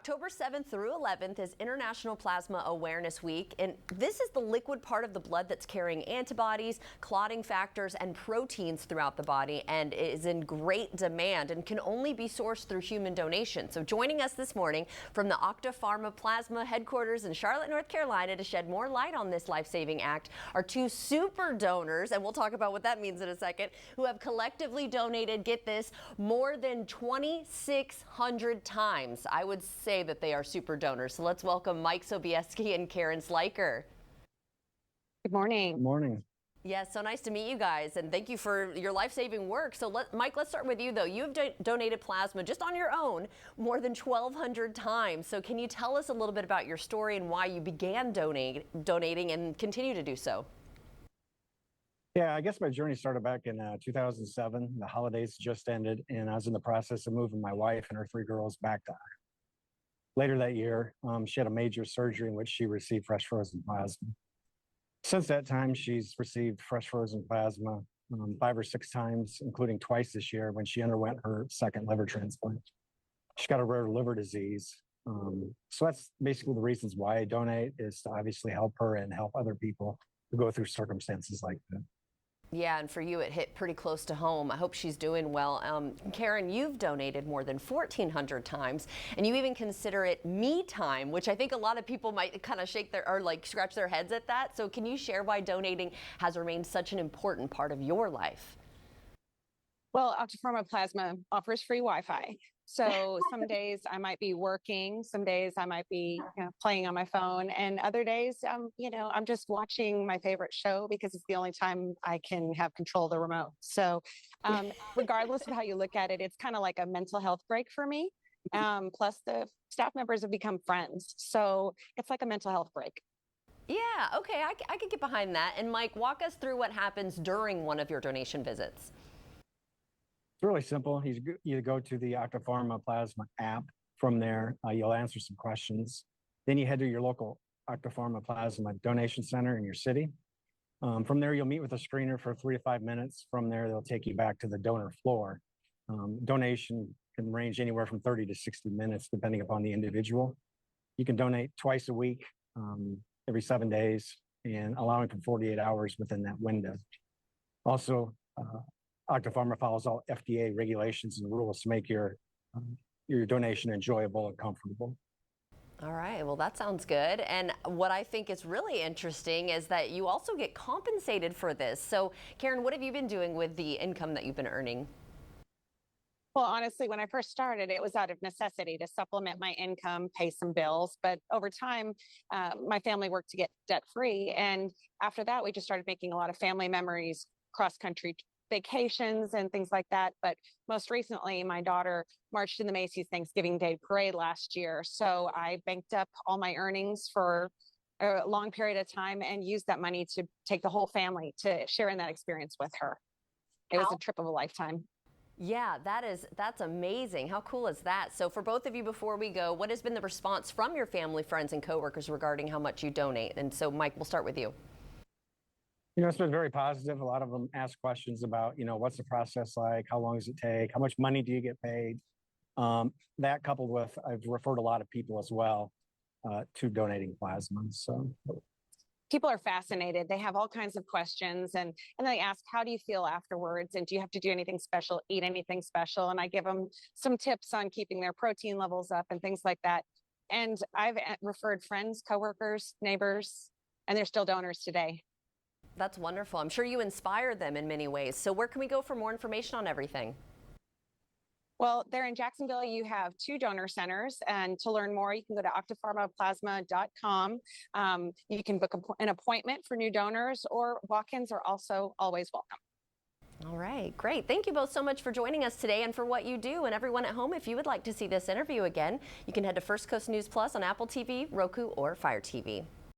October 7th through 11th is International Plasma Awareness Week, and this is the liquid part of the blood that's carrying antibodies, clotting factors, and proteins throughout the body, and is in great demand and can only be sourced through human donation. So joining us this morning from the Pharma Plasma headquarters in Charlotte, North Carolina to shed more light on this life-saving act are two super donors, and we'll talk about what that means in a second, who have collectively donated, get this, more than 2,600 times. I would say that they are super donors. So let's welcome Mike Sobieski and Karen Sliker. Good morning. Good morning. Yes, so nice to meet you guys, and thank you for your life-saving work. So Mike, let's start with you though. You have donated plasma just on your own more than 1,200 times. So can you tell us a little bit about your story and why you began donating and continue to do so? Yeah, I guess my journey started back in 2007. The holidays just ended, and I was in the process of moving my wife and her 3 girls back to later that year. She had a major surgery in which she received fresh frozen plasma. Since that time, she's received fresh frozen plasma 5 or 6 times, including twice this year when she underwent her second liver transplant. She got a rare liver disease. So that's basically the reasons why I donate, is to obviously help her and help other people who go through circumstances like that. Yeah, and for you, it hit pretty close to home. I hope she's doing well. Karen, you've donated more than 1,400 times, and you even consider it me time, which I think a lot of people might kind of scratch their heads at that. So can you share why donating has remained such an important part of your life? Well, Pharma Plasma offers free Wi-Fi. So some days I might be working, some days I might be playing on my phone, and other days, I'm just watching my favorite show because it's the only time I can have control of the remote. So regardless of how you look at it, it's kind of like a mental health break for me. Plus the staff members have become friends. So it's like a mental health break. Yeah, okay, I could get behind that. And Mike, walk us through what happens during one of your donation visits. It's really simple. You go to the Pharma Plasma app. From there, you'll answer some questions. Then you head to your local Pharma Plasma donation center in your city. From there, you'll meet with a screener for 3 to 5 minutes. From there, they'll take you back to the donor floor. Donation can range anywhere from 30 to 60 minutes, depending upon the individual. You can donate twice a week, every 7 days, and allowing for 48 hours within that window. Also, Pharma follows all FDA regulations and rules to make your donation enjoyable and comfortable. All right, well, that sounds good. And what I think is really interesting is that you also get compensated for this. So, Karen, what have you been doing with the income that you've been earning? Well, honestly, when I first started, it was out of necessity to supplement my income, pay some bills. But over time, my family worked to get debt-free. And after that, we just started making a lot of family memories, cross-country vacations and things like that. But most recently, my daughter marched in the Macy's Thanksgiving Day Parade last year. So I banked up all my earnings for a long period of time and used that money to take the whole family to share in that experience with her. It was a trip of a lifetime. Yeah, that's amazing. How cool is that? So for both of you, before we go, what has been the response from your family, friends, and coworkers regarding how much you donate? And so, Mike, we'll start with you. It's been very positive. A lot of them ask questions about, what's the process like? How long does it take? How much money do you get paid? That coupled with, I've referred a lot of people as well to donating plasma. So people are fascinated. They have all kinds of questions, and they ask, how do you feel afterwards? And do you have to do anything special, eat anything special? And I give them some tips on keeping their protein levels up and things like that. And I've referred friends, coworkers, neighbors, and they're still donors today. That's wonderful. I'm sure you inspire them in many ways. So where can we go for more information on everything? Well, there in Jacksonville, you have 2 donor centers. And to learn more, you can go to octapharmaplasma.com. You can book an appointment for new donors, or walk-ins are also always welcome. All right, great. Thank you both so much for joining us today and for what you do. And everyone at home, if you would like to see this interview again, you can head to First Coast News Plus on Apple TV, Roku, or Fire TV.